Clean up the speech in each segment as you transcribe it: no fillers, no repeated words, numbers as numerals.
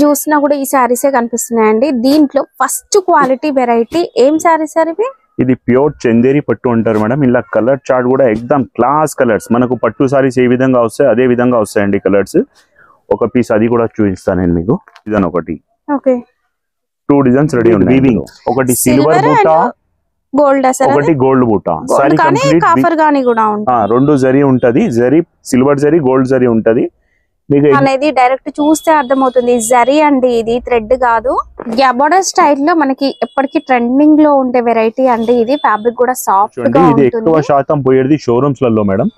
చూసినా కూడా ఈ సారీసే కనిపిస్తున్నాయండి. దీంట్లో ఫస్ట్ క్వాలిటీ వెరైటీ ఏం సారీస్ సార్ ఇవి? ఇది ప్యూర్ చందేరి పట్టు అంటారు మేడం. ఇలా కలర్ చార్ట్ కూడా ఎక్దమ్ క్లాస్ కలర్స్. మనకు పట్టు సారీస్ ఏ విధంగా వస్తాయి అదే విధంగా వస్తాయండి కలర్స్. ఒక పీస్ అది కూడా చూపిస్తాను నేను మీకు. డిజైన్ ఒకటి, ఓకే, 2 డిజైన్స్ రెడీ ఉన్నాయి. ఒకటి సిల్వర్ బూటా, గోల్డ్, ఒకటి గోల్డ్ బూటా. సారీ కంప్లీట్ కాఫర్ గాని కూడా ఉంటుంది. 2 జరీ ఉంటది. జరీ సిల్వర్ జరీ, గోల్డ్ జరీ ఉంటది. అనేది డైరెక్ట్ చూస్తే అర్థమవుతుంది జరీ అండి, ఇది థ్రెడ్ కాదు. గ్యాబోర్డర్ స్టైల్ లో మనకి ఎప్పటికీ ట్రెండింగ్ లో ఉండే వెరైటీ అండి. ఇది ఫ్యాబ్రిక్ కూడా సాఫ్ట్ గా ఉంటుంది. ఇది ఎక్కువ శాతం పోయేది షోరూమ్స్ లలో మేడం.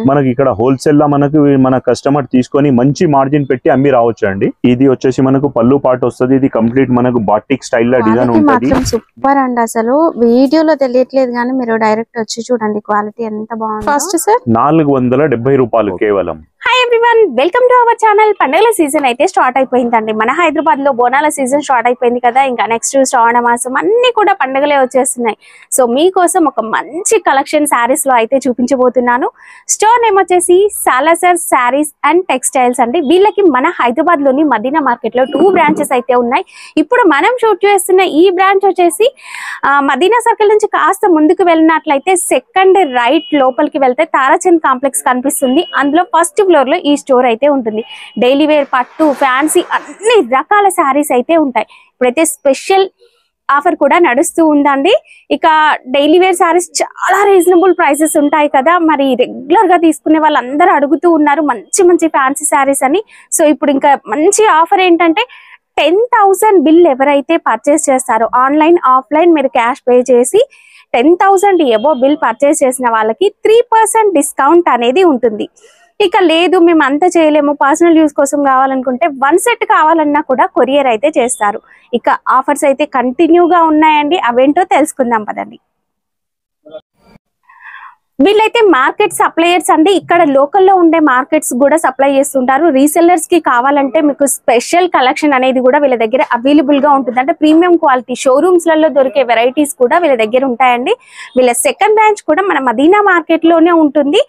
మనకి ఇక్కడ హోల్సేల్ లా మనకు మన కస్టమర్ తీసుకొని మంచి మార్జిన్ పెట్టి అమ్మి రావచ్చు అండి. ఇది వచ్చేసి మనకు పళ్ళు పాటు వస్తుంది. ఇది కంప్లీట్ మనకు బాటిక్ స్టైల్ లో డిజైన్ ఉంటుంది. సూపర్ అండి. అసలు వీడియోలో తెలియట్లేదు కానీ మీరు డైరెక్ట్ వచ్చి చూడండి క్వాలిటీ ఎంత బాగుంది. ఫస్ట్ సార్ 470 రూపాయలు కేవలం. Hi everyone, welcome to our channel. పండుగల సీజన్ అయితే స్టార్ట్ అయిపోయిందండి. మన హైదరాబాద్ లో బోనాల సీజన్ స్టార్ట్ అయిపోయింది కదా. ఇంకా నెక్స్ట్ శ్రావణ మాసం అన్ని కూడా పండుగలే వచ్చేస్తున్నాయి. సో మీకోసం ఒక మంచి కలెక్షన్ శారీస్ లో అయితే చూపించబోతున్నాను. స్టోర్ నేమ్ వచ్చేసి సాలాసర్ శారీస్ అండ్ టెక్స్టైల్స్ అండి. వీళ్ళకి మన హైదరాబాద్ లోని మదీనా మార్కెట్ లో 2 బ్రాంచెస్ అయితే ఉన్నాయి. ఇప్పుడు మనం షూట్ చేస్తున్న ఈ బ్రాంచ్ వచ్చేసి మదీనా సర్కిల్ నుంచి కాస్త ముందుకు వెళ్ళినట్లయితే సెకండ్ రైట్ లోపలికి వెళ్తే తారాచంద్ కాంప్లెక్స్ కనిపిస్తుంది. అందులో ఫస్ట్ ఫ్లోర్ లో ఈ స్టోర్ అయితే ఉంటుంది. డైలీ వేర్, పట్టు, ఫ్యాన్సీ అన్ని రకాల శారీస్ అయితే ఉంటాయి. ఇప్పుడైతే స్పెషల్ ఆఫర్ కూడా నడుస్తూ ఉందండి. ఇక డైలీ వేర్ శారీస్ చాలా రీజనబుల్ ప్రైసెస్ ఉంటాయి కదా. మరి రెగ్యులర్ గా తీసుకునే వాళ్ళందరూ అడుగుతూ ఉన్నారు మంచి మంచి ఫ్యాన్సీ శారీస్ అని. సో ఇప్పుడు ఇంకా మంచి ఆఫర్ ఏంటంటే 10,000 బిల్ ఎవరైతే పర్చేస్ చేస్తారో ఆన్లైన్ ఆఫ్లైన్ మీరు క్యాష్ పే చేసి 10,000 ఎబో బిల్ పర్చేస్ చేసిన వాళ్ళకి 3% డిస్కౌంట్ అనేది ఉంటుంది. ఇక లేదు మేము అంతా చేయలేము, పర్సనల్ యూస్ కోసం కావాలనుకుంటే 1 సెట్ కావాలన్నా కూడా కొరియర్ అయితే చేస్తారు. ఇక ఆఫర్స్ అయితే కంటిన్యూగా ఉన్నాయండి. అవేంటో తెలుసుకుందాం పదండి. వీళ్ళైతే మార్కెట్ సప్లయర్స్ అండి. ఇక్కడ లోకల్లో ఉండే మార్కెట్స్ కూడా సప్లై చేస్తుంటారు. రీసెల్లర్స్ కి కావాలంటే మీకు స్పెషల్ కలెక్షన్ అనేది కూడా వీళ్ళ దగ్గర అవైలబుల్ గా ఉంటుంది. అంటే ప్రీమియం క్వాలిటీ షోరూమ్స్ లలో దొరికే వెరైటీస్ కూడా వీళ్ళ దగ్గర ఉంటాయండి. వీళ్ళ సెకండ్ బ్రాంచ్ కూడా మన మదీనా మార్కెట్ లోనే ఉంటుంది.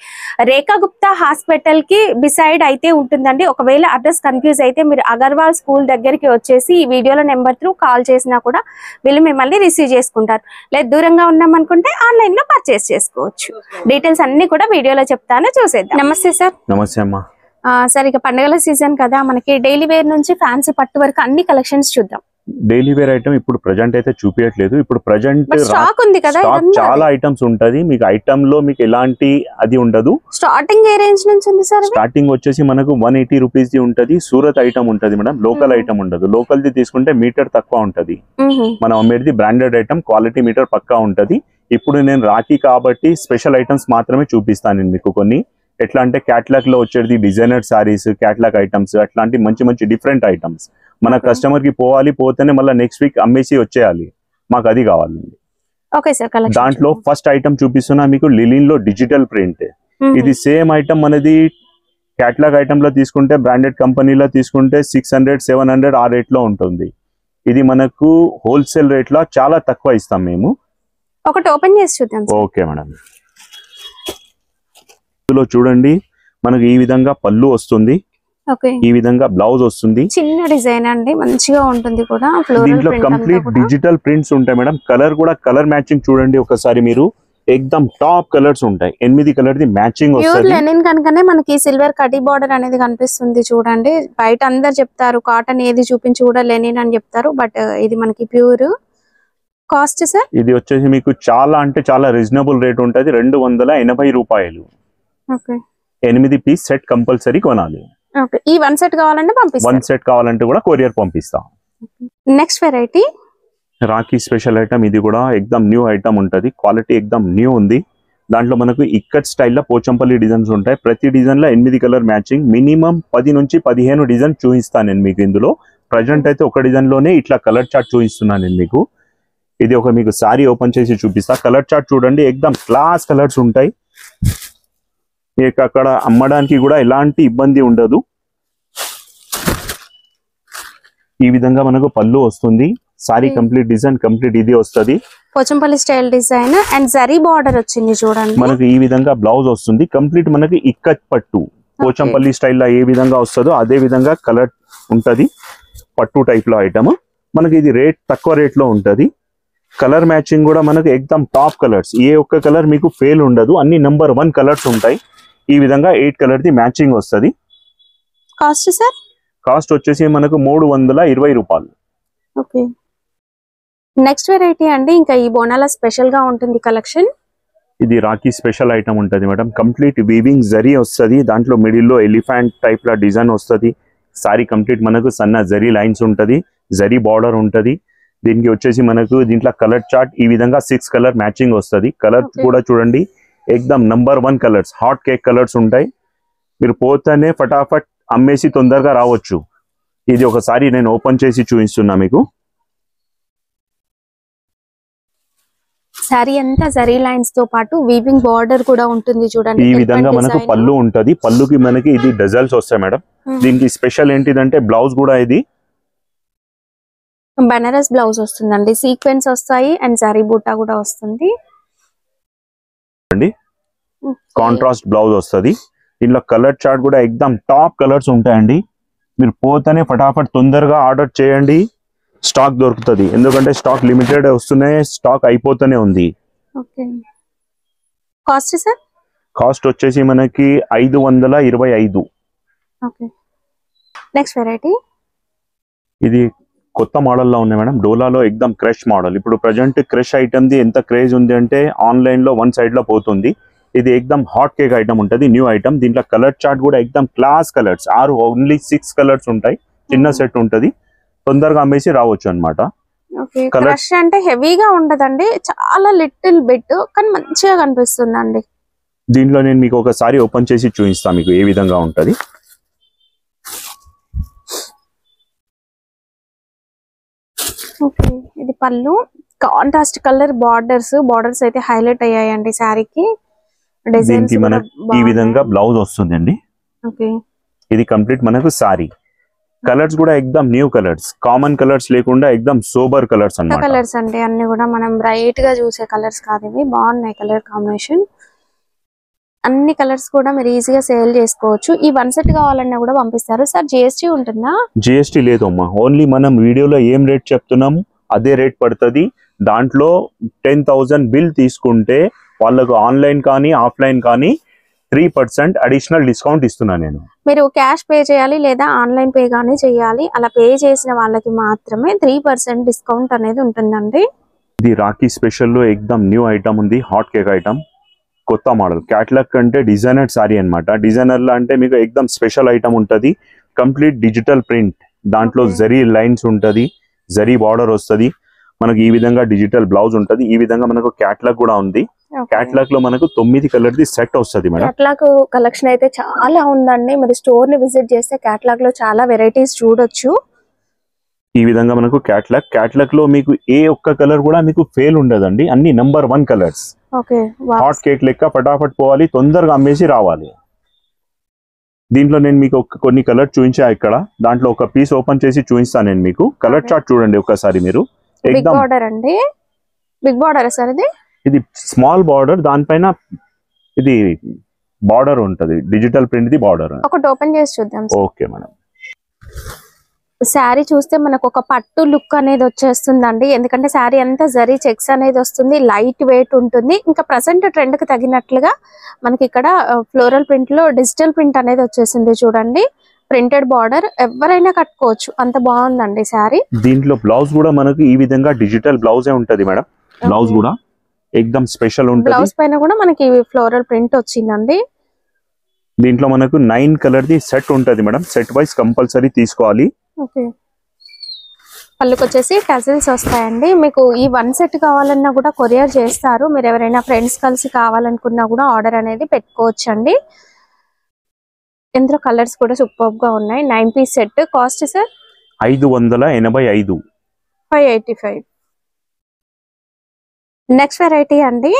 రేఖా గుప్తా హాస్పిటల్ కి బిసైడ్ అయితే ఉంటుందండి. ఒకవేళ అడ్రస్ కన్ఫ్యూజ్ అయితే మీరు అగర్వాల్ స్కూల్ దగ్గరికి వచ్చేసి ఈ వీడియోలో నెంబర్ త్రూ కాల్ చేసినా కూడా వీళ్ళు మిమ్మల్ని రిసీవ్ చేసుకుంటారు. లేదా దూరంగా ఉన్నాం అనుకుంటే ఆన్లైన్ లో పర్చేస్ చేసుకోవచ్చు. డీటెయిల్స్ అన్ని కూడా వీడియోలో చెప్తాను, చూసేద్దాం. నమస్తే సార్. నమస్తే అమ్మా. సార్ ఇక పండుగల సీజన్ కదా, మనకి డైలీ వేర్ నుంచి ఫ్యాన్సీ పట్టు వరకు అన్ని కలెక్షన్స్ చూద్దాం. డైలీ వేర్ ఐటమ్ ఇప్పుడు ప్రజెంట్ అయితే చూపించట్లేదు. ఇప్పుడు ప్రజెంట్ స్టాక్ ఉంది కదా, చాలా ఐటమ్స్ ఉంటది. మీకు ఐటమ్ లో మీకు ఎలాంటి అది ఉండదు. స్టార్టింగ్ ఏ రేంజ్ నుంచి ఉంది సార్? స్టార్టింగ్ వచ్చేసి మనకు 180 రూపీస్ ది ఉంటది. సూరత్ ఐటమ్ ఉంటది మేడం. లోకల్ ఐటమ్ ఉండదు. లోకల్ ది తీసుకుంటే మీటర్ తక్కువ ఉంటది. మనం అమ్మేది బ్రాండెడ్ ఐటమ్, క్వాలిటీ మీటర్ పక్కా ఉంటది. ఇప్పుడు నేను రాఖీ కాబట్టి స్పెషల్ ఐటమ్స్ మాత్రమే చూపిస్తాను నేను మీకు. కొన్ని ఎట్లా అంటే క్యాట్లాగ్ లో వచ్చేది డిజైనర్ సారీస్, క్యాట్లాగ్ ఐటమ్స్, అట్లాంటి మంచి మంచి డిఫరెంట్ ఐటమ్స్. మన కస్టమర్ కి పోవాలి, పోతేనే మళ్ళీ నెక్స్ట్ వీక్ అమ్మేసి వచ్చేయాలి. మాకు అది కావాలండి. దాంట్లో ఫస్ట్ ఐటమ్ చూపిస్తున్నా మీకు లిలిన్ లో డిజిటల్ ప్రింట్. ఇది సేమ్ ఐటమ్ అనేది క్యాట్లాగ్ ఐటమ్ లో తీసుకుంటే, బ్రాండెడ్ కంపెనీలో తీసుకుంటే 600, 700 ఆ రేట్ లో ఉంటుంది. ఇది మనకు హోల్సేల్ రేట్ లో చాలా తక్కువ ఇస్తాం మేము. ఒకటి ఓపెన్ చేసి చూద్దాం. Okay madam. ఇందులో చూడండి మనకు ఈ విధంగా పళ్ళు వస్తుంది. ఈ విధంగా బ్లౌజ్ వస్తుంది. చిన్న డిజైన్ అండి, మంచిగా ఉంటుంది కూడా. దీంట్లో కంప్లీట్ డిజిటల్ ప్రింట్స్ ఉంటాయి మేడం. కలర్ కూడా కలర్ మ్యాచింగ్ చూడండి ఒకసారి మీరు. ఎక్దమ్ టాప్ కలర్స్ ఉంటాయి. 8 కలర్ ది మ్యాచింగ్ వస్తుంది. లెనిన్ కనుకనే మనకి సిల్వర్ కటీ బార్డర్ అనేది కనిపిస్తుంది చూడండి. బయట అందరు చెప్తారు కాటన్ ఏది చూపించి కూడా లెనిన్ అని చెప్తారు, బట్ ఇది మనకి ప్యూర్. కాస్ట్ సార్ ఇది వచ్చేసి మీకు చాలా అంటే చాలా రీజనబుల్ రేట్ ఉంటది. 280 రూపాయలు. 8 పీస్ సెట్ కంపల్సరీ కొనాలి. ఈ 1 సెట్ కావాలంటే పంపిస్తాం. 1 సెట్ కావాలంటే కూడా కొరియర్ పంపిస్తాం. Next variety Rakhi special item. ఇది కూడా ఎక్దమ్ న్యూ ఐటమ్ ఉంటది. క్వాలిటీ ఎక్దమ్ న్యూ ఉంది. దాంట్లో మనకు ఇక్కట్ స్టైల్లో పోచంపల్లి డిజైన్స్ ఉంటాయి. ప్రతి డిజైన్ లో 8 కలర్ మ్యాచింగ్. మినిమం 10 నుంచి 15 డిజైన్ చూపిస్తాను నేను మీకు. ఇందులో ప్రజెంట్ అయితే ఒక డిజైన్ లోనే ఇట్లా కలర్ చార్ట్ చూపిస్తున్నాను నేను మీకు. ఇది ఒక మీకు సారీ ఓపెన్ చేసి చూపిస్తా. కలర్ చార్ట్ చూడండి, ఎక్దమ్ క్లాస్ కలర్స్ ఉంటాయి. మీకు అక్కడ అమ్మడానికి కూడా ఎలాంటి ఇబ్బంది ఉండదు. ఈ విధంగా మనకు పళ్ళు వస్తుంది. సారీ కంప్లీట్ డిజైన్ కంప్లీట్ ఇది వస్తుంది. Pochampally style design and zari border వచ్చింది చూడండి. మనకు ఈ విధంగా బ్లౌజ్ వస్తుంది. కంప్లీట్ మనకి ఇక్కత్ పట్టు పోచంపల్లి స్టైల్ లో ఏ విధంగా వస్తుందో అదే విధంగా కలర్ ఉంటది. పట్టు టైప్ లో ఐటమ్. మనకి ఇది రేట్ తక్కువ రేట్ లో ఉంటది. కలర్ మ్యాచింగ్ కూడా మనకు ఎక్దమ్ టాప్ కలర్స్, ఏ ఒక్క కలర్ మీకు ఫెయిల్ ఉండదు, అన్ని నంబర్ 1 కలర్స్ ఉంటాయి. ఈ విధంగా 8 కలర్ ది మ్యాచింగ్ వస్తుంది. Cost sir? కాస్ట్ వచ్చేసి మనకు 320 రూపాయలు. ఓకే. నెక్స్ట్ వెరైటీ అండి, ఇంకా ఈ బోనాల స్పెషల్ గా ఉంటుంది కలెక్షన్. ఇది రాఖీ స్పెషల్ ఐటమ్ ఉంటుంది మేడం. కంప్లీట్ వీవింగ్ జరీ వస్తుంది, దాంట్లో మిడిల్ లో ఎలిఫెంట్ టైప్ లా డిజైన్ వస్తుంది. సారీ కంప్లీట్ మనకు సన్న జరీ లైన్స్ ఉంటది, జరీ బార్డర్ ఉంటది. దీనికి వచ్చేసి మనకు దీంట్లో కలర్ చార్ట్ ఈ విధంగా 6 కలర్ మ్యాచింగ్ వస్తుంది. కలర్ కూడా చూడండి ఎక్దమ్ number 1 colours, hot cake colours ఉంటాయి. మీరు పోతేనే ఫటాఫట్ అమ్మేసి తొందరగా రావచ్చు. ఇది ఒకసారి నేను ఓపెన్ చేసి చూపిస్తున్నా మీకు. సారీ అంతా జరీ లైన్స్ తో పాటు వీవింగ్ బార్డర్ కూడా ఉంటుంది చూడండి. ఈ విధంగా మనకు పళ్ళు ఉంటది. పళ్ళుకి మనకి ఇది డజల్స్ వస్తాయి మేడం. దీనికి స్పెషల్ ఏంటిదంటే బ్లౌజ్ కూడా ఇది బనారస్ బ్లౌజ్ వస్తుందండి, సీక్వెన్స్ వస్తాయి అండ్ జరీ బూటా కూడా వస్తుంది. కాంట్రాస్ట్ బ్లౌజ్ వస్తుంది. ఇందులో కలర్ చార్ట్ కూడా ఎక్దమ్ టాప్ కలర్స్ ఉంటాయండి. మీరు పోతేనే ఫటాఫట్ తొందరగా ఆర్డర్ చేయండి, స్టాక్ దొరుకుతుంది. ఎందుకంటే స్టాక్ లిమిటెడ్ వస్తున్నాయి, స్టాక్ అయిపోతూనే ఉంది. ఓకే. Cost sir? కాస్ట్ వచ్చేసి మనకి 525. ఓకే. నెక్స్ట్ వెరైటీ ఇది కొత్త మోడల్ లో ఉన్నాయి మేడం. డోలాలో ఎక్దమ్ క్రష్ మోడల్. ఇప్పుడు ప్రజెంట్ క్రష్ ఐటమ్ ది ఎంత క్రేజ్ ఉంది అంటే ఆన్లైన్ లో 1 సైడ్ లో పోతుంది. ఇది ఎక్దమ్ హాట్ కేక్ ఐటమ్ ఉంటుంది, న్యూ ఐటమ్. దీంట్లో కలర్ చార్ట్ కూడా ఎక్దమ్ క్లాస్ కలర్స్, ఓన్లీ 6 కలర్స్ ఉంటాయి. చిన్న సెట్ ఉంటది, తొందరగా అమ్మేసి రావచ్చు అన్నమాట. ఓకే. క్రష్ అంటే హెవీగా ఉండదండి, చాలా లిటిల్ బిట్, కానీ మంచిగా కనిపిస్తుందండి. దీంట్లో నేను మీకు ఒకసారి ఓపెన్ చేసి చూపిస్తాను మీకు ఏ విధంగా ఉంటది. ఓకే. ఇది పళ్ళు, కాంట్రాస్ట్ కలర్ బార్డర్స్ అయితే హైలైట్ అయ్యాయండి శారీకి. దీనికి మనకు ఈ విధంగా బ్లౌజ్ వస్తుందండి. ఓకే. ఇది కంప్లీట్ మనకు సారీ. కలర్స్ కూడా ఎక్దమ్ న్యూ కలర్స్, కామన్ కలర్స్ లేకుండా ఎక్దమ్ సోబర్ కలర్స్ అన్నమాట. కలర్స్ అంటే అన్ని కూడా మనం బ్రైట్ గా చూసే కలర్స్ కాదు, ఇవి బాగున్నాయి కలర్ కాంబినేషన్. అన్ని కలర్స్ కూడా మీరు ఈజీగా సేల్ చేసుకోవచ్చు. ఈ 1 సెట్ కావాలన్నా కూడా పంపిస్తారు. సార్ జిఎస్టీ ఉంటుందా? జిఎస్టీ లేదు అమ్మా, ఓన్లీ మనం వీడియోలో ఏం రేట్ చెప్తున్నాం అదే రేట్ పడుతుంది. దాంట్లో 10,000 బిల్ తీసుకుంటే వాళ్ళకు ఆన్లైన్ కానీ ఆఫ్లైన్ కానీ 3% అడిషనల్ డిస్కౌంట్ ఇస్తున్నాను నేను. మీరు క్యాష్ పే చేయాలి లేదా ఆన్లైన్ పే కానీ చేయాలి. అలా పే చేసిన వాళ్ళకి మాత్రమే 3% డిస్కౌంట్ అనేది ఉంటుందండి. ఇది రాఖీ స్పెషల్ లో ఎక్దమ్ న్యూ ఐటమ్ ఉంది, హాట్ కేక్ ఐటమ్, కొత్త మోడల్. క్యాట్లాగ్ అంటే డిజైనర్ సారీ అన్నమాట. డిజైనర్ లో అంటే మీకు ఎక్దమ్ స్పెషల్ ఐటమ్ ఉంటది. కంప్లీట్ డిజిటల్ ప్రింట్, దాంట్లో జరీ లైన్స్ ఉంటది, జరీ బార్డర్ వస్తుంది. మనకి ఈ విధంగా డిజిటల్ బ్లౌజ్ ఉంటది. ఈ విధంగా మనకు క్యాట్లాగ్ కూడా ఉంది. క్యాట్లాగ్ లో మనకు 9 కలర్ ది సెట్ వస్తుంది మేడం. క్యాట్లాగ్ కలెక్షన్ అయితే చాలా ఉందండి. మీరు స్టోర్ ని విజిట్ చేస్తే క్యాట్లాగ్ లో చాలా వెరైటీస్ చూడొచ్చు. ఈ విధంగా మనకు క్యాట్లాగ్ లో మీకు ఏ ఒక్క కలర్ కూడా మీకు ఫెయిల్ ఉండదండి, అన్ని number 1 colours. Okay. Hot cake లెక్క ఫటాఫట్ పోవాలి, తొందరగా అమ్మేసి రావాలి. దీంట్లో నేను మీకు కొన్ని కలర్ చూపించా ఇక్కడ. దాంట్లో ఒక పీస్ ఓపెన్ చేసి చూపిస్తాను నేను మీకు. కలర్ చార్ట్ చూడండి ఒకసారి మీరు. బిగ్ బార్డర్ అండి, బిగ్ బార్డర్ సార్ ఇది. ఇది స్మాల్ బార్డర్, దానిపైన ఇది బార్డర్ ఉంటది, డిజిటల్ ప్రింట్ ది బార్డర్. ఒకటి ఓపెన్ చేసి చూద్దాం. Okay madam. శారీ చూస్తే మనకు ఒక పట్టు లుక్ అనేది వచ్చేస్తుందండి. ఎందుకంటే శారీ అంతా జరీ చెక్స్ అనేది వస్తుంది, లైట్ వెయిట్ ఉంటుంది. ఇంకా ప్రజెంట్ ట్రెండ్ కి తగినట్లుగా మనకి ఇక్కడ ఫ్లోరల్ ప్రింట్ లో డిజిటల్ ప్రింట్ అనేది వచ్చేసింది చూడండి. ప్రింటెడ్ బార్డర్, ఎవరైనా కట్టుకోవచ్చు, అంత బాగుందండి శారీ. దీంట్లో బ్లౌజ్ కూడా మనకు ఈ విధంగా డిజిటల్ బ్లౌజే ఉంటది మేడం. బ్లౌజ్ కూడా ఎక్దమ్ స్పెషల్ ఉంటుంది. బ్లౌజ్ పైన కూడా మనకి ఫ్లోరల్ ప్రింట్ వచ్చిందండి. దీంట్లో మనకు 9 కలర్ ది సెట్ ఉంటది మేడం. సెట్ వైస్ కంపల్సరీ తీసుకోవాలి. ఓకే. పళ్ళుకి వచ్చేసి టజిల్స్ వస్తాయండి. మీకు ఈ 1 సెట్ కావాలన్నా కూడా కొరియర్ చేస్తారు. మీరు ఎవరైనా ఫ్రెండ్స్ కలిసి కావాలనుకున్నా కూడా ఆర్డర్ అనేది పెట్టుకోవచ్చు అండి. ఇందులో కలర్స్ కూడా సూపర్ గా ఉన్నాయి. 9 piece set. Cost sir 585. 585. Next variety అండి,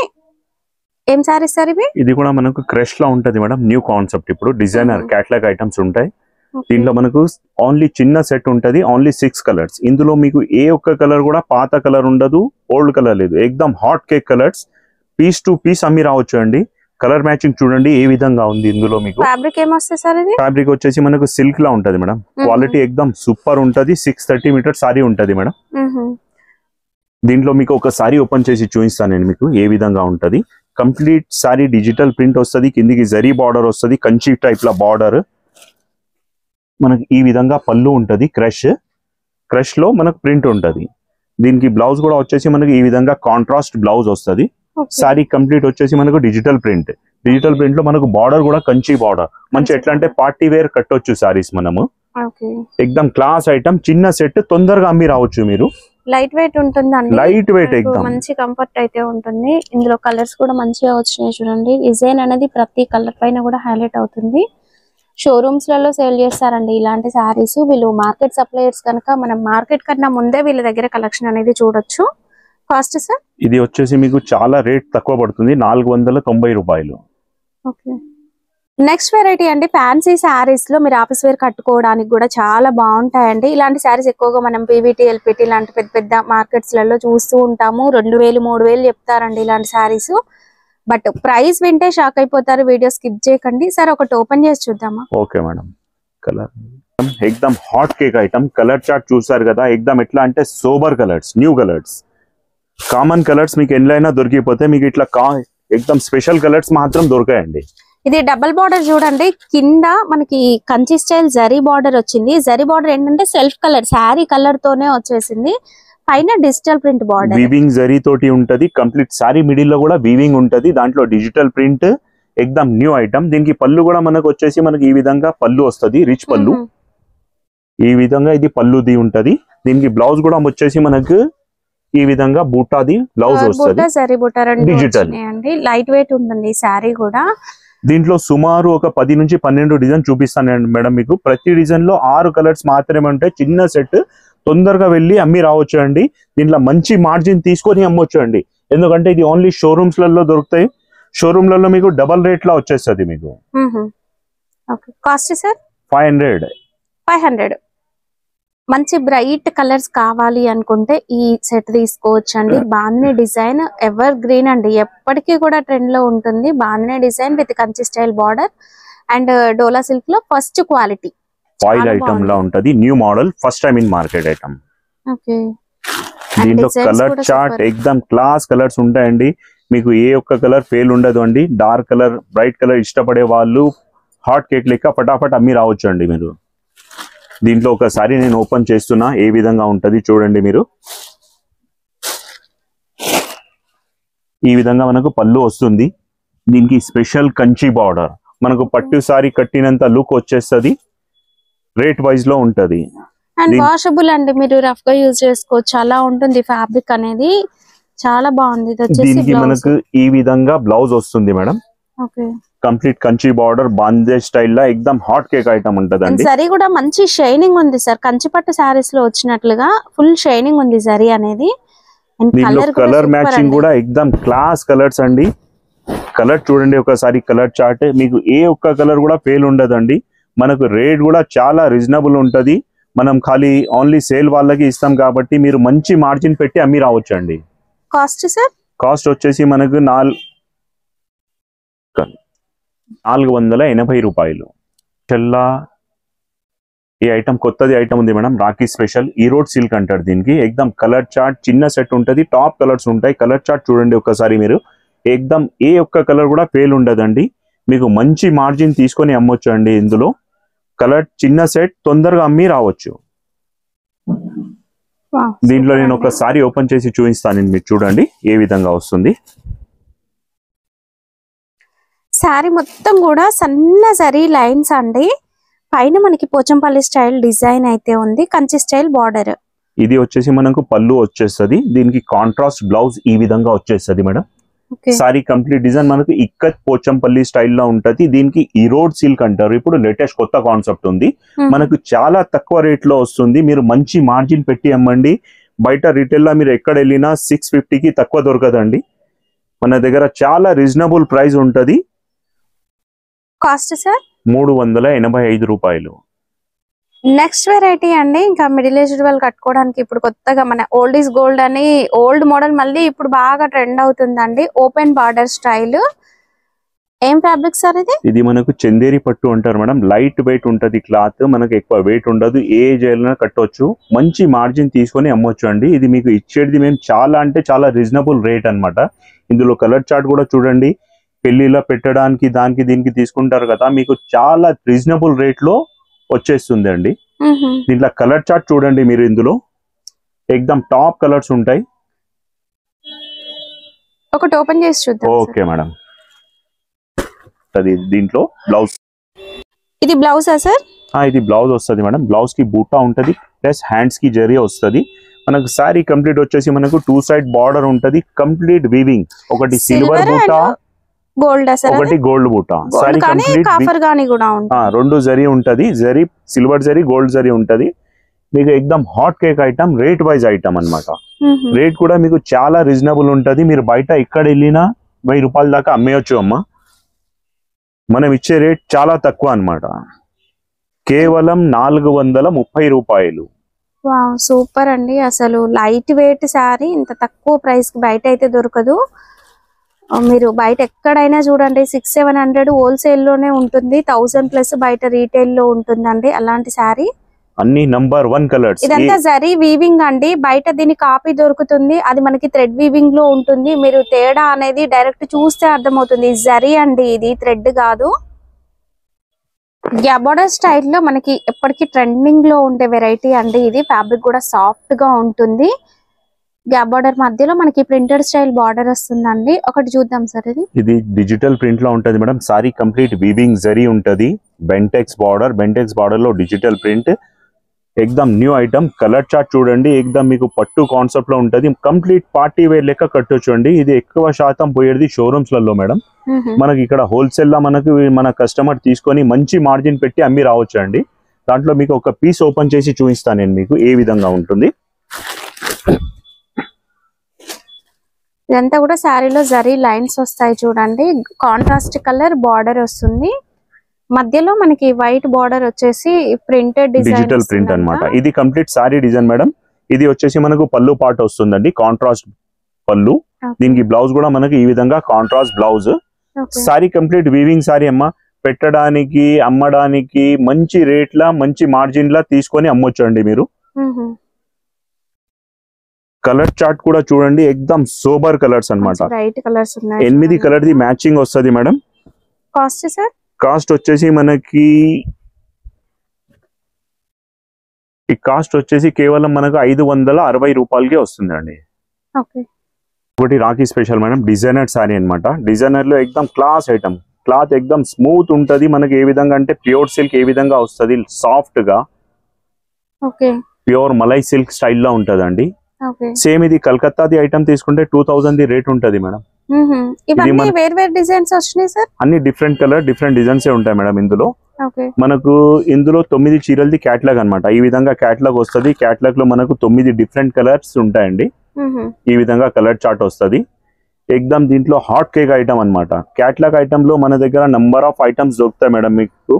ఏం సారీస్ సార్ ఇవి? ఇది కూడా మనకు క్రష్ లో ఉంటది మేడం, న్యూ కాన్సెప్ట్. ఇప్పుడు డిజైనర్ క్యాట్లాగ్ ఐటమ్స్ ఉంటాయి. దీంట్లో మనకు ఓన్లీ చిన్న సెట్ ఉంటది, ఓన్లీ 6 కలర్స్. ఇందులో మీకు ఏ ఒక్క కలర్ కూడా పాత కలర్ ఉండదు, ఓల్డ్ కలర్ లేదు. ఎక్దమ్ hot cake colours, piece to piece అమ్మి రావచ్చు అండి. కలర్ మ్యాచింగ్ చూడండి ఏ విధంగా ఉంది ఇందులో మీకు. ఫ్యాబ్రిక్ ఏమొస్తుంది సార్ ఇది? ఫ్యాబ్రిక్ వచ్చేసి మనకు సిల్క్ లా ఉంటది మేడం. క్వాలిటీ ఎక్దమ్ సూపర్ ఉంటది. 630 మీటర్ సారీ ఉంటది మేడం. దీంట్లో మీకు ఒక సారీ ఓపెన్ చేసి చూపిస్తాను నేను మీకు ఏ విధంగా ఉంటది. కంప్లీట్ సారీ డిజిటల్ ప్రింట్ వస్తుంది. కిందికి జరీ బార్డర్ వస్తుంది. కంచి టైప్ లా బార్డర్. మనకి ఈ విధంగా పళ్ళు ఉంటది. క్రష్ లో మనకు ప్రింట్ ఉంటది. దీనికి బ్లౌజ్ కూడా వచ్చేసి మనకి ఈ విధంగా కాంట్రాస్ట్ బ్లౌజ్ వస్తుంది. సారీ కంప్లీట్ వచ్చేసి మనకు డిజిటల్ ప్రింట్ లో మనకు బార్డర్ కూడా కంచి బార్డర్. మంచి ఎట్లా అంటే పార్టీ వేర్ కట్టొచ్చు సారీస్ మనము. ఎక్దమ్ క్లాస్ ఐటమ్. చిన్న సెట్ తొందరగా అమ్మి రావచ్చు మీరు. లైట్ వెయిట్ ఉంటుందండి. లైట్ వెయిట్ ఎక్దమ్ మంచి కంఫర్ట్ అయితే ఉంటుంది. ఇందులో కలర్స్ కూడా మంచిగా వచ్చినాయి చూడండి. డిజైన్ అనేది ప్రతి కలర్ పైన కూడా హైలైట్ అవుతుంది. షోరూమ్స్ లలో సేల్ చేస్తారండి ఇలాంటి సారీస్. వీళ్ళు మార్కెట్ సప్లయర్స్ కనుక మనం మార్కెట్ కన్నా ముందే వీళ్ళ దగ్గర కలెక్షన్ అనేది చూడొచ్చు. Cost sir? ఇది వచ్చేసి మీకు చాలా రేట్ తక్కువ పడుతుంది. 490 రూపాయలు. ఓకే. నెక్స్ట్ వెరైటీ అండి ఫ్యాన్సీ శారీస్ లో మీరు ఆఫీస్ వేర్ కట్టుకోవడానికి కూడా చాలా బాగుంటాయండి. ఇలాంటి శారీస్ ఎక్కువగా మనం పీవీటీ, ఎల్పిటి ఇలాంటి పెద్ద పెద్ద మార్కెట్స్ లలో చూస్తూ ఉంటాము. 2000, 3000 చెప్తారండి ఇలాంటి శారీస్. బట్ ప్రైస్ వింటే షాక్ అయిపోతారు. వీడియో స్కిప్ చేయకండి. సార్ ఒకటి ఓపెన్ చేసి చూద్దామా? Okay madam. కలర్ ఎక్దమ్ hot cake item. Colour chart చూసారు కదా. ఎక్దమ్ ఎట్లా అంటే sober colours, new colours. Common colours మీకు ఎన్లైనా దొరికిపోతే మీకు ఇట్లా ఎక్దమ్ స్పెషల్ కలర్స్ మాత్రం దొరకాయండి. ఇది డబుల్ బార్డర్ చూడండి. కింద మనకి కంచి స్టైల్ జరీ బార్డర్ వచ్చింది. జరీ బార్డర్ ఏంటంటే సెల్ఫ్ కలర్ శారీ కలర్ తోనే వచ్చేసింది. పైన digital print border. Weaving zari తోటి ఉంటది. కంప్లీట్ సారీ మిడిల్ లో కూడా వీవింగ్ ఉంటది. దాంట్లో డిజిటల్ ప్రింట్ ఎక్దమ్ న్యూ ఐటమ్. దీనికి పళ్ళు కూడా మనకు వచ్చేసి మనకి ఈ విధంగా పళ్ళు వస్తుంది. రిచ్ పళ్ళు. ఈ విధంగా ఇది పళ్ళుది ఉంటది. దీనికి బ్లౌజ్ కూడా వచ్చేసి మనకు ఈ విధంగా బూటాది బ్లౌజ్ వస్తుంది. డిజిటల్ అండి. లైట్ వెయిట్ ఉంటుంది సారీ కూడా. దీంట్లో సుమారు ఒక 10 నుంచి 12 డిజైన్ చూపిస్తాను మేడం మీకు. ప్రతి డిజైన్ లో 6 కలర్స్ మాత్రమే ఉంటాయి. చిన్న సెట్ తొందరగా వెళ్ళి అమ్మి రావచ్చు అండి. దీంట్లో మంచి మార్జిన్ తీసుకొని అమ్మొచ్చు అండి. ఎందుకంటే ఇది ఓన్లీ షోరూమ్స్ లలో దొరుకుతాయి. షోరూమ్ లలో మీకు డబల్ రేట్ లా వచ్చేస్తుంది మీకు. Cost sir? 500. మంచి బ్రైట్ కలర్స్ కావాలి అనుకుంటే ఈ సెట్ తీసుకోవచ్చు అండి. బాందిని డిజైన్ ఎవర్ గ్రీన్ అండి. ఎప్పటికీ కూడా ట్రెండ్ లో ఉంటుంది. Bandhani design with Kanchi style border and dola silk లో ఫస్ట్ క్వాలిటీ. ఫాయిల్ ఐటమ్ లా ఉంటది. New model. First time in market item. దీంట్లో కలర్ చార్ట్ ఎక్దమ్ క్లాస్ కలర్స్ ఉంటాయండి. మీకు ఏ ఒక్క కలర్ ఫెయిల్ ఉండదు అండి. డార్క్ కలర్, బ్రైట్ కలర్ ఇష్టపడే వాళ్ళు హాట్ కేక్ లెక్క ఫటాఫట్ అమ్మి రావచ్చు అండి మీరు. దీంట్లో ఒకసారి నేను ఓపెన్ చేస్తున్నా ఏ విధంగా ఉంటది చూడండి మీరు. ఈ విధంగా మనకు పళ్ళు వస్తుంది. దీనికి స్పెషల్ కంచి బార్డర్. మనకు పట్టు సారీ కట్టినంత లుక్ వచ్చేస్తుంది. రేట్ వైజ్ లో ఉంటది. అండ్ వాషబుల్ అండి. మీరు రఫ్ గా యూజ్ చేసుకోవచ్చు. అలా ఉంటుంది ఫ్యాబ్రిక్ అనేది. చాలా బాగుంది. దీనికి మనకు ఈ విధంగా బ్లౌజ్ వస్తుంది మేడం. కంప్లీట్ కంచి బార్డర్ బాందే స్టైల్ లా ఎక్దమ్ హాట్ కేక్ ఐటమ్ ఉంటదండి. జరీ కూడా మంచి షైనింగ్ ఉంది సార్. కంచిపట్టు సారీస్ లో వచ్చినట్లుగా ఫుల్ షైనింగ్ ఉంది జరీ అనేది. కలర్ మ్యాచింగ్ కూడా ఎక్దమ్ క్లాస్ కలర్స్ అండి. కలర్ చూడండి ఒకసారి. కలర్ చార్ట్ మీకు ఏ ఒక్క కలర్ కూడా ఫెయిల్ ఉండదండి. మనకు రేట్ కూడా చాలా రీజనబుల్ ఉంటది. మనం ఖాళీ ఓన్లీ సేల్ వాళ్ళకి ఇస్తాం కాబట్టి మీరు మంచి మార్జిన్ పెట్టి అమ్మి రావచ్చు అండి. Cost sir? కాస్ట్ వచ్చేసి మనకు 480 రూపాయలు. చెల్లా ఈ ఐటమ్ కొత్తది ఐటమ్ ఉంది madam. Rakhi special Erode silk అంటారు దీనికి. ఎక్దమ్ కలర్ చార్ట్ చిన్న సెట్ ఉంటది. టాప్ కలర్స్ ఉంటాయి. కలర్ చార్ట్ చూడండి ఒకసారి మీరు. ఎక్దమ్ ఏ ఒక్క కలర్ కూడా ఫెయిల్ ఉండదండి. మీకు మంచి మార్జిన్ తీసుకొని అమ్మొచ్చు అండి. ఇందులో కలర్ చిన్న సెట్ తొందరగా అమ్మి రావచ్చు. దీంట్లో నేను ఒకసారి ఓపెన్ చేసి చూపిస్తాను మీరు చూడండి ఏ విధంగా వస్తుంది. శారీ మొత్తం కూడా సన్న జరీ లైన్స్ అండి. పైన మనకి పోచంపల్లి స్టైల్ డిజైన్ అయితే ఉంది. Kanchi style border. ఇది వచ్చేసి మనకు పళ్ళు వచ్చేస్తుంది. దీనికి కాంట్రాస్ట్ బ్లౌజ్ ఈ విధంగా వచ్చేస్తుంది మేడం. సారీ కంప్లీట్ డిజైన్ మనకు ఇక్కత్ పోచంపల్లి స్టైల్లో ఉంటది. దీనికి ఈరోడ్ సిల్క్ అంటారు. ఇప్పుడు లేటెస్ట్ కొత్త కాన్సెప్ట్ ఉంది. మనకు చాలా తక్కువ రేట్ లో వస్తుంది. మీరు మంచి మార్జిన్ పెట్టి అమ్మండి. బయట రీటైల్ లో మీరు ఎక్కడ వెళ్ళినా 650కి తక్కువ దొరకదండి. మన దగ్గర చాలా రీజనబుల్ ప్రైస్ ఉంటది. Cost sir? 385 రూపాయలు. నెక్స్ట్ వెరైటీ అండి. ఇంకా మిడిల్ ఏజ్డ్ వాళ్ళు కట్టుకోవడానికి ఇప్పుడు కొత్తగా మన ఓల్డ్ ఈజ్ గోల్డ్ అని ఓల్డ్ మోడల్ మళ్ళీ ఇప్పుడు బాగా ట్రెండ్ అవుతుందండి. Open border style. ఏం ఫ్యాబ్రిక్ సార్ ఇది? ఇది మనకు చందేరి పట్టు అంటారు మేడం. లైట్ వెయిట్ ఉంటది క్లాత్, మనకు ఎక్కువ వెయిట్ ఉండదు, ఏ జైలైనా కట్టొచ్చు, మంచి మార్జిన్ తీసుకొని అమ్మొచ్చు అండి. ఇది మీకు ఇచ్చేది మేము చాలా అంటే చాలా రీజనబుల్ రేట్ అన్నమాట. ఇందులో కలర్ చార్ట్ కూడా చూడండి, పెళ్లిలో పెట్టడానికి దానికి దీనికి తీసుకుంటారు కదా, మీకు చాలా రీజనబుల్ రేట్ లో వచ్చేస్తుంది అండి. దీంట్లో కలర్ చార్ట్ చూడండి మీరు, ఇందులో ఎక్దమ్ టాప్ కలర్స్ ఉంటాయి. ఒకటి ఓపెన్ చేసి చూద్దాం. Okay madam. అది దీంట్లో బ్లౌజ్, ఇది బ్లౌజా సార్? ఇది బ్లౌజ్ వస్తుంది మేడం. బ్లౌజ్ కి బూటా ఉంటది, ప్లస్ హ్యాండ్స్ కి జరీ వస్తుంది. మనకు సారీ కంప్లీట్ వచ్చేసి మనకు 2 సైడ్ బార్డర్ ఉంటది, కంప్లీట్ వీవింగ్. ఒకటి సిల్వర్ బూటా, గోల్డ్, ఒకటి గోల్డ్ బూటా. సారీ కంప్లీట్ కాఫర్ గాని కూడా ఉంటుంది. 2 జరీ ఉంటది, జరీ సిల్వర్ జరీ గోల్డ్ జరీ ఉంటది. మీకు ఎక్దమ్ hot cake item, rate wise item అన్నమాట. రేట్ కూడా మీకు చాలా రీజనబుల్ ఉంటది. మీరు బయట ఎక్కడ వెళ్ళినా 1000 రూపాయల దాకా అమ్మేయచ్చు అమ్మ. మనం ఇచ్చే రేట్ చాలా తక్కువ అన్నమాట, కేవలం 430 రూపాయలు. వావ్, సూపర్ అండి. అసలు లైట్ వెయిట్ శారీ ఇంత తక్కువ ప్రైస్ కి బయట అయితే దొరకదు. మీరు బయట ఎక్కడైనా చూడండి 600-700 హోల్సేల్ లోనే ఉంటుంది, 1000+ బయట రీటైల్ లో ఉంటుందండి అలాంటి శారీ. అన్ని నంబర్ 1 కలర్స్. ఇదంతా జరీ వీవింగ్ అండి. బయట దీని కాపీ దొరుకుతుంది, అది మనకి థ్రెడ్ వీవింగ్ లో ఉంటుంది. మీరు తేడా అనేది డైరెక్ట్ చూస్తే అర్థమవుతుంది. జరీ అండి, ఇది థ్రెడ్ కాదు. గ్యాబోర్డర్ స్టైల్లో మనకి ఎప్పటికీ ట్రెండింగ్ లో ఉండే వెరైటీ అండి ఇది. ఫ్యాబ్రిక్ కూడా సాఫ్ట్ గా ఉంటుంది. గ్యాబోర్డర్ మధ్యలో మనకి ప్రింటెడ్ స్టైల్ బార్డర్ వస్తుందండి. ఒకటి చూద్దాం సార్. ఇది డిజిటల్ ప్రింట్ లో ఉంటది madam. Sari complete weaving zari ఉంటది, బెంటెక్స్ బార్డర్, బెంటెక్స్ బార్డర్ లో డిజిటల్ ప్రింట్, ఎక్దమ్ న్యూ ఐటమ్. కలర్ చార్ట్ చూడండి, ఎక్దమ్ మీకు పట్టు కాన్సెప్ట్ లో ఉంటది. కంప్లీట్ పార్టీ వేర్ లెక్క కట్టొచ్చు అండి. ఇది ఎక్కువ శాతం పోయేది షోరూమ్స్ లలో మేడం. మనకి ఇక్కడ హోల్సేల్ లా మనకు మన కస్టమర్ తీసుకొని మంచి మార్జిన్ పెట్టి అమ్మి రావచ్చు అండి. దాంట్లో మీకు ఒక పీస్ ఓపెన్ చేసి చూపిస్తాను నేను మీకు ఏ విధంగా ఉంటుంది. ఇదంతా కూడా శారీలో జరీ లైన్స్ వస్తాయి చూడండి. కాంట్రాస్ట్ కలర్ బార్డర్ వస్తుంది, మధ్యలో మనకి వైట్ బార్డర్ వచ్చేసి ప్రింటెడ్ డిజిటల్ ప్రింట్ అన్నమాట. ఇది కంప్లీట్ సారీ డిజైన్ మేడం. ఇది వచ్చేసి మనకు పళ్ళు పార్ట్ వస్తుందండి, కాంట్రాస్ట్ పళ్ళు. దీనికి బ్లౌజ్ కూడా మనకి ఈ విధంగా contrast blouse. Sorry complete weaving sorry అమ్మ. పెట్టడానికి అమ్మడానికి మంచి రేట్ లా మంచి మార్జిన్ లా తీసుకొని అమ్మొచ్చు అండి మీరు. కలర్ చార్ట్ కూడా చూడండి, ఎక్దమ్ సోబర్ కలర్స్ అన్నమాట. 8 కలర్ ది మ్యాచింగ్ వస్తుంది మేడం. Cost sir? కాస్ట్ వచ్చేసి మనకి ఈ కాస్ట్ వచ్చేసి కేవలం మనకు 560 రూపాయలకే వస్తుందండి. ఒకటి Rakhi special madam, designer sorry అన్నమాట. డిజైనర్ లో ఎక్దమ్ క్లాస్ ఐటమ్, క్లాత్ ఎక్దమ్ స్మూత్ ఉంటది. మనకి ఏ విధంగా అంటే ప్యూర్ సిల్క్ ఏ విధంగా వస్తుంది, సాఫ్ట్ గా ప్యూర్ మలై సిల్క్ స్టైల్లో ఉంటదండి. సేమ్ ఇది కలకత్తాది ఐటమ్ తీసుకుంటే 2000 ది రేట్ ఉంటది మేడం. అన్ని డిఫరెంట్ కలర్ డిఫరెంట్ డిజైన్స్ ఉంటాయి మేడం. ఇందులో మనకు 9 చీరలది క్యాటలాగ్ అన్నమాట. ఈ విధంగా క్యాటలాగ్ వస్తుంది. క్యాటలాగ్ లో మనకు 9 డిఫరెంట్ కలర్స్ ఉంటాయండి. ఈ విధంగా కలర్ చార్ట్ వస్తుంది. ఎక్దమ్ దీంట్లో హాట్ కేక్ ఐటమ్ అన్నమాట. క్యాటలాగ్ ఐటమ్ లో మన దగ్గర నంబర్ ఆఫ్ ఐటమ్స్ దొరుకుతాయి మేడం. మీకు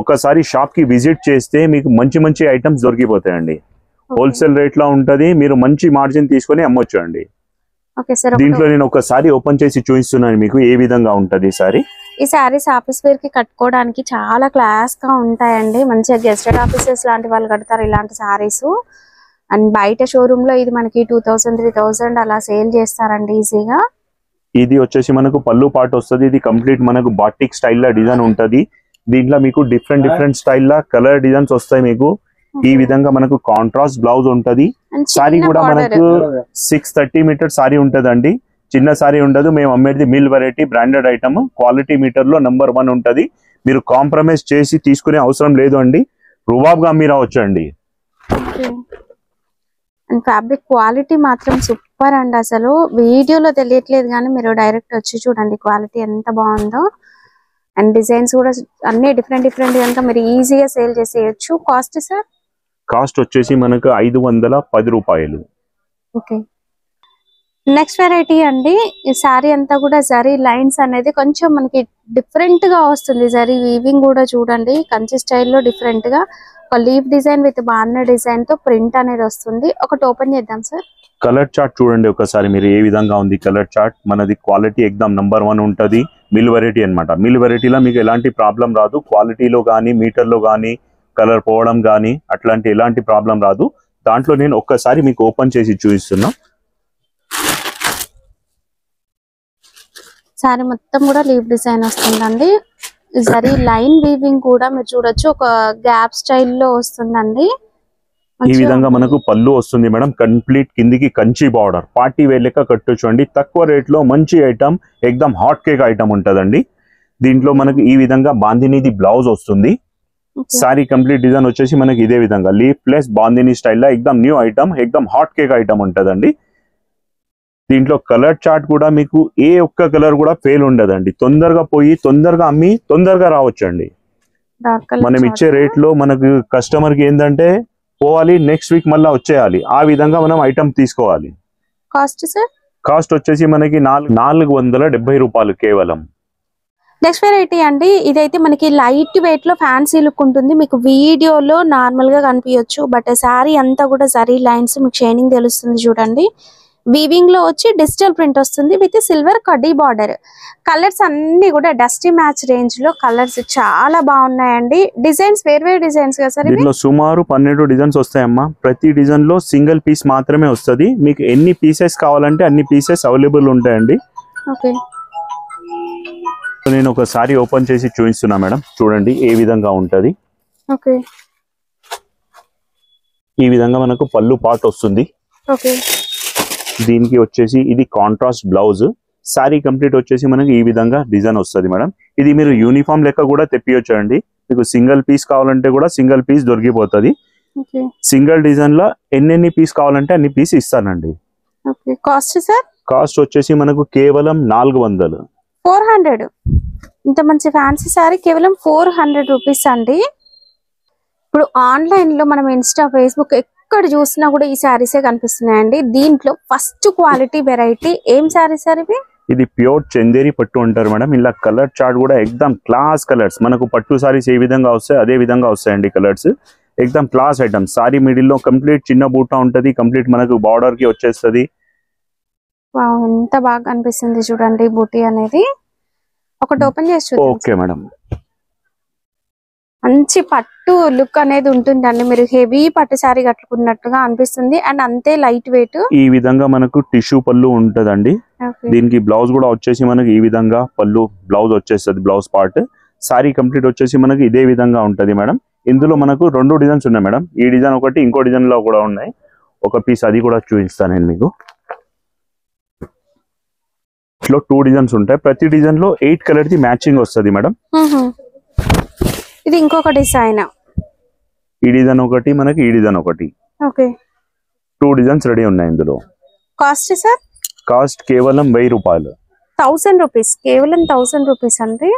ఒక్కసారి షాప్ కి విజిట్ చేస్తే మీకు మంచి మంచి ఐటమ్స్ దొరికిపోతాయండి. హోల్సేల్ రేట్ లో ఉంటది, మీరు మంచి మార్జిన్ తీసుకొని అమ్మొచ్చు అండి. దీంట్లో నేను ఒకసారి ఓపెన్ చేసి చూపిస్తున్నాను మీకు ఏ విధంగా ఉంటది సారీ. ఈ సారీస్ ఆఫీస్ వేర్ కి కట్టుకోవడానికి చాలా క్లాస్ గా ఉంటాయండి. మంచిగా గెస్టెడ్ ఆఫీసర్స్ లాంటి వాళ్ళు కడతారు ఇలాంటి సారీస్. అండ్ బయట షోరూమ్ లో ఇది మనకి 2000-3000 అలా సేల్ చేస్తారండి ఈజీగా. ఇది వచ్చేసి మనకు పళ్ళు పార్ట్ వస్తుంది. ఇది కంప్లీట్ మనకు బాటిక్ స్టైల్ లా డిజైన్ ఉంటది. దీంట్లో మీకు డిఫరెంట్ స్టైల్ లా కలర్ డిజైన్స్ వస్తాయి మీకు. ఈ విధంగా మనకు కాంట్రాస్ట్ బ్లౌజ్ ఉంటది. సారీ కూడా మనకు 630 మీటర్ సారీ ఉంటదండి. చిన్న సారీ ఉండదు. మేము అమ్మేది mill variety branded item, quality meter లో నంబర్ 1 ఉంటది. మీరు కాంప్రమైజ్ చేసి తీసుకునే అవసరం లేదు అండి. రువాబ్గా అమ్మి రావచ్చు అండి. అండ్ ఫ్యాబ్రిక్ క్వాలిటీ మాత్రం సూపర్ అండి. అసలు వీడియోలో తెలియట్లేదు కానీ మీరు డైరెక్ట్ వచ్చి చూడండి క్వాలిటీ ఎంత బాగుందో. అండ్ డిజైన్స్ కూడా అన్ని డిఫరెంట్ కనుక మీరు ఈజీగా సేల్ చేసేయచ్చు. Cost sir? కాస్ట్ వచ్చేసి మనకు 510 రూపాయలు. ఓకే, నెక్స్ట్ వెరైటీ అండి. ఈ సారీ అంతా కూడా జరీ లైన్స్ అనేది కొంచెం మనకి డిఫరెంట్ గా వస్తుంది. జరీ వీవింగ్ కూడా చూడండి కంచి స్టైల్లో డిఫరెంట్ గా ఒక leaf design with border design తో ప్రింట్ అనేది వస్తుంది. ఒకటి ఓపెన్ చేద్దాం సార్. కలర్ చార్ట్ చూడండి ఒకసారి మీరు ఏ విధంగా ఉంది కలర్ చార్ట్. మనది క్వాలిటీ ఎక్దమ్ నంబర్ 1 ఉంటది. మిల్ వెరైటీ అన్నమాట. మిల్ వెరైటీలో మీకు ఎలాంటి ప్రాబ్లం రాదు, క్వాలిటీలో కానీ మీటర్లో కానీ కలర్ పోవడం కానీ అట్లాంటి ఎలాంటి ప్రాబ్లం రాదు. దాంట్లో నేను ఒక్కసారి మీకు ఓపెన్ చేసి చూపిస్తున్నా. సారీ మొత్తం కూడా లీవ్ డిజైన్ వస్తుందండి. జరీ లైన్ వీవింగ్ కూడా మీరు చూడొచ్చు, ఒక గ్యాప్ స్టైల్లో వస్తుందండి. ఈ విధంగా మనకు పళ్ళు వస్తుంది మేడం. కంప్లీట్ కిందికి కంచి బార్డర్, పార్టీ వేర్ లెక్క కట్టొచ్చండి. తక్కువ రేట్ లో మంచి ఐటమ్, ఎక్దమ్ హాట్ కేక్ ఐటమ్ ఉంటదండి. దీంట్లో మనకు ఈ విధంగా బాందినీది బ్లౌజ్ వస్తుంది. సారీ కంప్లీట్ డిజైన్ వచ్చేసి మనకి ఇదే విధంగా లీఫ్ ప్లస్ బాందినీ స్టైల్లో ఎక్దమ్ న్యూ ఐటమ్, ఎక్దమ్ హాట్ కేక్ ఐటమ్ ఉంటదండి. దీంట్లో కలర్ చార్ట్ కూడా మీకు ఏ ఒక్క కలర్ కూడా ఫెయిల్ ఉండదండి. తొందరగా పోయి తొందరగా అమ్మి తొందరగా రావచ్చండి. మనం ఇచ్చే రేట్ లో మనకు కస్టమర్ కి ఏంటంటే పోవాలి, నెక్స్ట్ వీక్ మళ్ళీ వచ్చేయాలి, ఆ విధంగా మనం ఐటమ్ తీసుకోవాలి. Cost sir? కాస్ట్ వచ్చేసి మనకి 470 రూపాయలు కేవలం. నెక్స్ట్ వెరైటీ అండి, ఇదైతే మనకి లైట్ వెయిట్ లో ఫ్యాన్సీ లుక్ ఉంటుంది. మీకు వీడియోలో నార్మల్ గా కనిపించచ్చు, బట్ శారీ అంతా కూడా జరీ లైన్స్ మీకు షైనింగ్ తెలుస్తుంది చూడండి. వీవింగ్ లో వచ్చి డిజిటల్ ప్రింట్ వస్తుంది విత్ సిల్వర్ కడ్డీ బార్డర్. కలర్స్ అన్ని కూడా డస్టీ మ్యాచ్ రేంజ్ లో కలర్స్ చాలా బాగున్నాయండి. డిజైన్స్ వేర్వేరు డిజైన్స్ కదా సార్? దీంట్లో సుమారు 12 డిజైన్స్ వస్తాయమ్మా. ప్రతి డిజైన్ లో సింగిల్ పీస్ మాత్రమే వస్తుంది. మీకు ఎన్ని పీసెస్ కావాలంటే అన్ని పీసెస్ అవైలబుల్ ఉంటాయండి. ఓకే, నేను ఒకసారి ఓపెన్ చేసి చూపిస్తున్నా మేడం, చూడండి ఏ విధంగా ఉంటది. ఓకే, ఈ విధంగా మనకు పళ్ళు పార్ట్ వస్తుంది. ఓకే, దీనికి వచ్చేసి ఇది కాంట్రాస్ట్ బ్లౌజ్. సారీ కంప్లీట్ వచ్చేసి మనకి ఈ విధంగా డిజైన్ వస్తుంది మేడం. ఇది మీరు యూనిఫామ్ లెక్క కూడా తెప్పియొచ్చు అండి. మీకు సింగిల్ పీస్ కావాలంటే కూడా సింగిల్ పీస్ దొరికిపోతుంది. సింగిల్ డిజైన్ లో ఎన్ని పీస్ కావాలంటే అన్ని పీస్ ఇస్తానండి. Cost sir? కాస్ట్ వచ్చేసి మనకు కేవలం 400. 400. ఇంత మంచి ఫ్యాన్సీ సారీ కేవలం 400 రూపీస్ అండి. ఇప్పుడు ఆన్లైన్ లో మనం ఇన్స్టా, ఫేస్బుక్ ఎక్కడ చూసినా కూడా ఈ శారీసే కనిపిస్తున్నాయండి. దీంట్లో ఫస్ట్ క్వాలిటీ వెరైటీ ఏం శారీ సార్ ఇవి? ఇది ప్యూర్ చందేరి పట్టు అంటారు మేడం. ఇలా కలర్ చార్ట్ కూడా ఎక్దమ్ క్లాస్ కలర్స్. మనకు పట్టు సారీస్ ఏ విధంగా వస్తాయి అదే విధంగా వస్తాయండి కలర్స్. ఎక్దమ్ క్లాస్ ఐటమ్. సారీ మిడిల్ లో కంప్లీట్ చిన్న బూటా ఉంటది, కంప్లీట్ మనకు బార్డర్ కి వచ్చేస్తుంది. వావ్, ఎంత బాగా అనిపిస్తుంది చూడండి బూటీ అనేది. ఒకటి ఓపెన్ చేసి చూడండి. ఓకే మేడం, మంచి పట్టు లుక్ అనేది ఉంటుందండి. మీరు హెవీ పట్టు శారీ కట్టుకున్నట్టుగా అనిపిస్తుంది అండ్ అంతే లైట్ వెయిట్. ఈ విధంగా మనకు టిష్యూ పళ్ళు ఉంటదండి. దీనికి బ్లౌజ్ కూడా వచ్చేసి మనకి ఈ విధంగా పళ్ళు బ్లౌజ్ వచ్చేస్తుంది, బ్లౌజ్ పార్ట్. సారీ కంప్లీట్ వచ్చేసి మనకి ఇదే విధంగా ఉంటది మేడం. ఇందులో మనకు 2 డిజైన్స్ ఉన్నాయి మేడం. ఈ డిజైన్ ఒకటి, ఇంకో డిజైన్ లో కూడా ఉన్నాయి. ఒక పీస్ అది కూడా చూపిస్తాను నేను మీకు. ఇట్లా 2 డిజైన్స్ ఉంటాయి. ప్రతి డిజైన్ లో 8 కలర్ ది మ్యాచింగ్ వస్తుంది మేడం. ఇది ఇంకొక డిజైన్. ఈ డిజైన్ ఒకటి మనకి, ఈ డిజైన్ ఒకటి. ఓకే, 2 డిజైన్స్ రెడీ ఉన్నాయి ఇందులో. Cost sir? కాస్ట్ కేవలం 1000 రూపాయలు. 1000 రూపీస్, కేవలం 1000 రూపీస్ అండి.